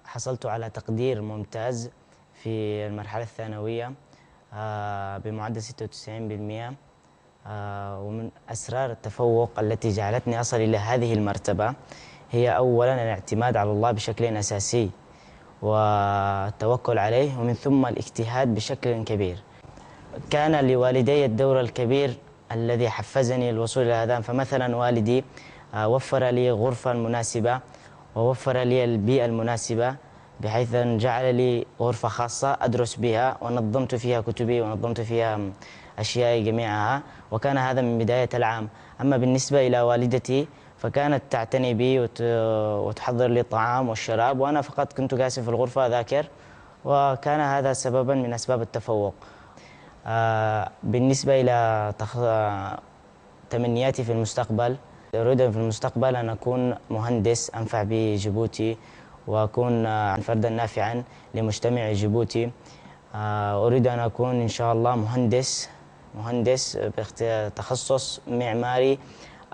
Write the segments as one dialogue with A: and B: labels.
A: حصلت على تقدير ممتاز في المرحلة الثانوية بمعدل 96%. ومن أسرار التفوق التي جعلتني أصل إلى هذه المرتبة هي أولاً الاعتماد على الله بشكل أساسي والتوكل عليه، ومن ثم الاجتهاد بشكل كبير. كان لوالدي الدور الكبير الذي حفزني للوصول إلى هذا. فمثلا والدي وفر لي غرفة مناسبة ووفر لي البيئة المناسبة، بحيث أن جعل لي غرفة خاصة أدرس بها، ونظمت فيها كتبي ونظمت فيها أشيائي جميعها، وكان هذا من بداية العام. أما بالنسبة إلى والدتي فكانت تعتني بي وتحضر لي الطعام والشراب، وأنا فقط كنت جالس في الغرفة أذاكر، وكان هذا سببا من أسباب التفوق. بالنسبة إلى تمنياتي في المستقبل، أريد في المستقبل أن أكون مهندس أنفع بجيبوتي، وأكون فردا نافعا لمجتمع جيبوتي. أريد أن أكون إن شاء الله مهندس بتخصص معماري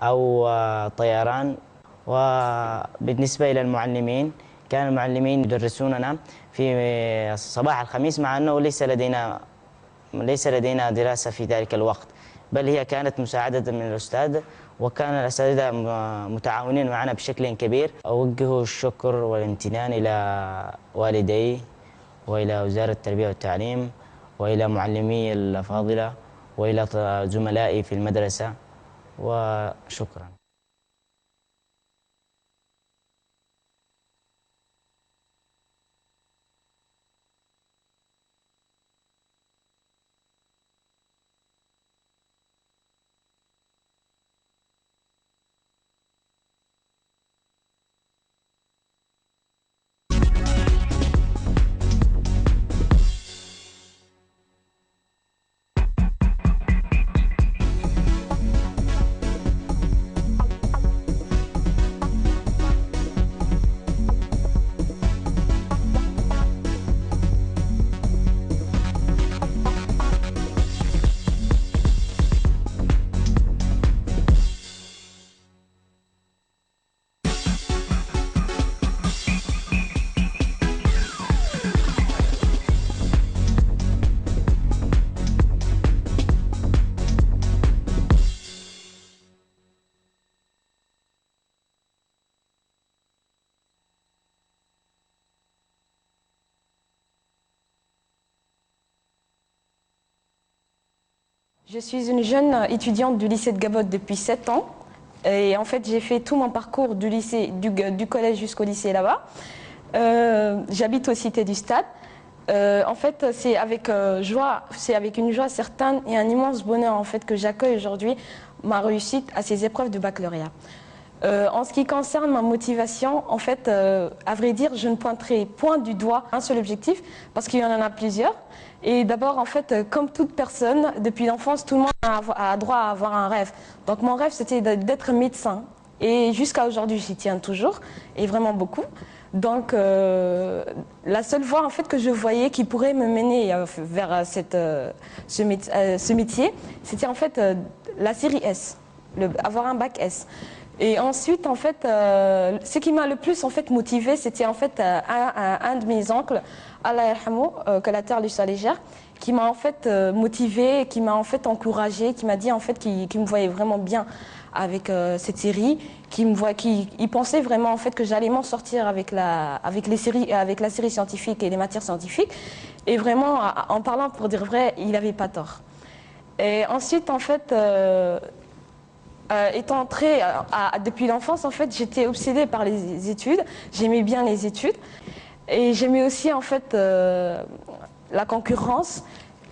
A: أو طيران. وبالنسبة إلى المعلمين، كان المعلمين يدرسوننا في صباح الخميس، مع أنه ليس لدينا دراسة في ذلك الوقت، بل هي كانت مساعدة من الأستاذ، وكان الأساتذة متعاونين معنا بشكل كبير. أوجه الشكر والامتنان إلى والدي وإلى وزارة التربية والتعليم وإلى معلمي الأفاضلة وإلى زملائي في المدرسة، وشكرا.
B: Je suis une jeune étudiante du lycée de Gabod depuis 7 ans. Et en fait, j'ai fait tout mon parcours du collège jusqu'au lycée là-bas. J'habite aux Cités du Stade. En fait, c'est avec une joie certaine et un immense bonheur en fait, que j'accueille aujourd'hui ma réussite à ces épreuves de baccalauréat. En ce qui concerne ma motivation, en fait, à vrai dire, je ne pointerai point du doigt un seul objectif, parce qu'il y en a plusieurs. Et d'abord, en fait, comme toute personne, depuis l'enfance, tout le monde a droit à avoir un rêve. Donc mon rêve, c'était d'être médecin. Et jusqu'à aujourd'hui, j'y tiens toujours, et vraiment beaucoup. Donc la seule voie en fait, que je voyais qui pourrait me mener vers ce métier, c'était en fait la série S, avoir un bac S. Et ensuite, en fait, ce qui m'a le plus en fait motivé, c'était en fait un de mes oncles, Allah yarhamou, que la terre lui soit légère, qui m'a en fait motivé, qui m'a en fait encouragé, qui m'a dit en fait qu'il me voyait vraiment bien avec cette série, il pensait vraiment en fait que j'allais m'en sortir avec la série scientifique et les matières scientifiques. Et vraiment, en parlant pour dire vrai, il n'avait pas tort. Et ensuite, en fait, étant entrée depuis l'enfance, en fait, j'étais obsédée par les études. J'aimais bien les études. Et j'aimais aussi, en fait, la concurrence.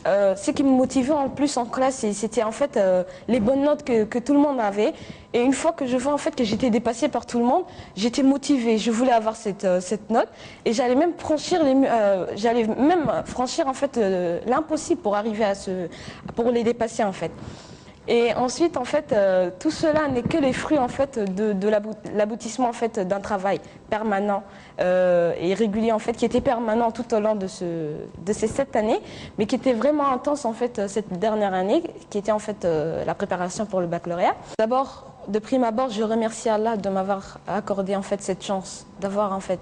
B: Ce qui me motivait en plus en classe, c'était en fait les bonnes notes que tout le monde avait. Et une fois que je vois en fait que j'étais dépassée par tout le monde, j'étais motivée. Je voulais avoir cette note et j'allais même franchir en fait l'impossible pour arriver pour les dépasser en fait. Et ensuite, en fait, tout cela n'est que les fruits en fait de l'aboutissement en fait d'un travail permanent et régulier en fait, qui était permanent tout au long de ces 7 années, mais qui était vraiment intense en fait cette dernière année, qui était en fait la préparation pour le baccalauréat. D'abord, de prime abord, je remercie Allah de m'avoir accordé en fait cette chance d'avoir en fait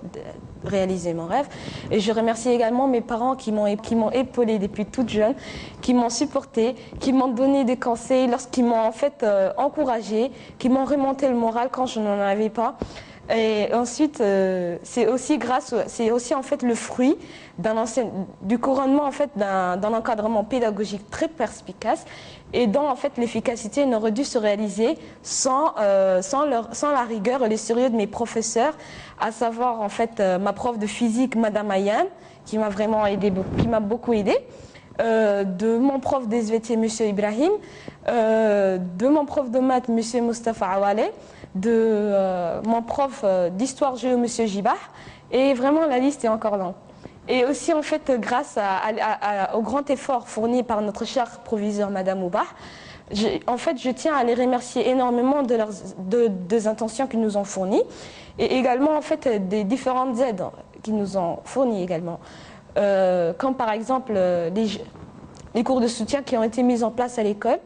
B: réalisé mon rêve. Et je remercie également mes parents qui m'ont épaulée depuis toute jeune, qui m'ont supportée, qui m'ont donné des conseils lorsqu'ils m'ont en fait encouragée, qui m'ont remonté le moral quand je n'en avais pas. Et ensuite, c'est aussi en fait le fruit du couronnement en fait d'un encadrement pédagogique très perspicace et dont en fait l'efficacité n'aurait dû se réaliser sans la rigueur et le sérieux de mes professeurs, à savoir en fait ma prof de physique, Madame Ayane, qui m'a vraiment aidé, qui m'a beaucoup aidé. De mon prof d'SVT, M. Ibrahim, de mon prof de maths, M. Mustafa Awale, de mon prof d'histoire géo, M. Jibah, et vraiment la liste est encore longue. Et aussi en fait grâce au grand effort fourni par notre cher proviseur Madame Oubah, je tiens à les remercier énormément des intentions qu'ils nous ont fournies et également en fait des différentes aides qu'ils nous ont fournies également. Comme par exemple les cours de soutien qui ont été mis en place à l'école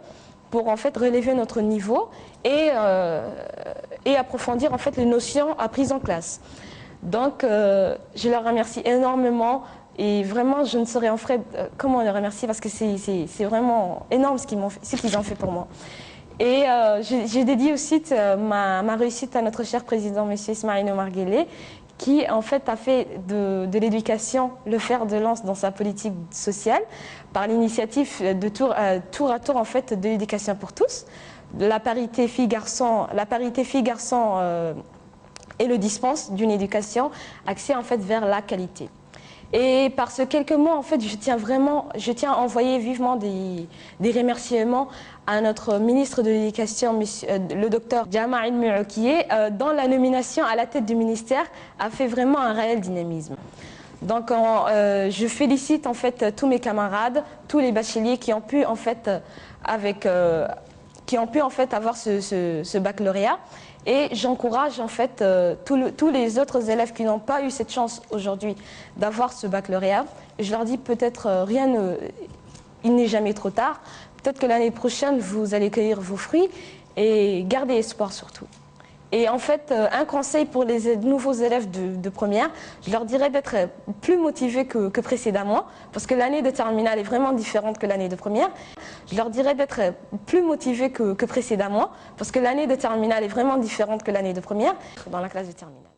B: pour en fait relever notre niveau et approfondir en fait les notions apprises en classe. Donc je leur remercie énormément et vraiment je ne saurais en fait comment les remercier parce que c'est vraiment énorme ce qu'ils ont fait pour moi. Et j'ai dédié aussi ma réussite à notre cher président, M. Ismaïl Omar Guelleh, qui en fait a fait de l'éducation le fer de lance dans sa politique sociale par l'initiative de tour à tour en fait de l'éducation pour tous, la parité filles-garçons et le dispense d'une éducation axée en fait vers la qualité. Et par ce quelques mots, en fait, je tiens à envoyer vivement des remerciements à notre ministre de l'Éducation, le docteur Jama Ilmi Oukié, dont la nomination à la tête du ministère a fait vraiment un réel dynamisme. Donc, je félicite en fait tous mes camarades, tous les bacheliers qui ont pu en fait avoir ce baccalauréat. Et j'encourage en fait tous les autres élèves qui n'ont pas eu cette chance aujourd'hui d'avoir ce baccalauréat. Je leur dis peut-être il n'est jamais trop tard. Peut-être que l'année prochaine, vous allez cueillir vos fruits et gardez espoir surtout. Et en fait, un conseil pour les nouveaux élèves de première, je leur dirais d'être plus motivés que précédemment, parce que l'année de terminale est vraiment différente que l'année de première. Je leur dirais d'être plus motivés que précédemment, parce que l'année de terminale est vraiment différente que l'année de première dans la classe de terminale.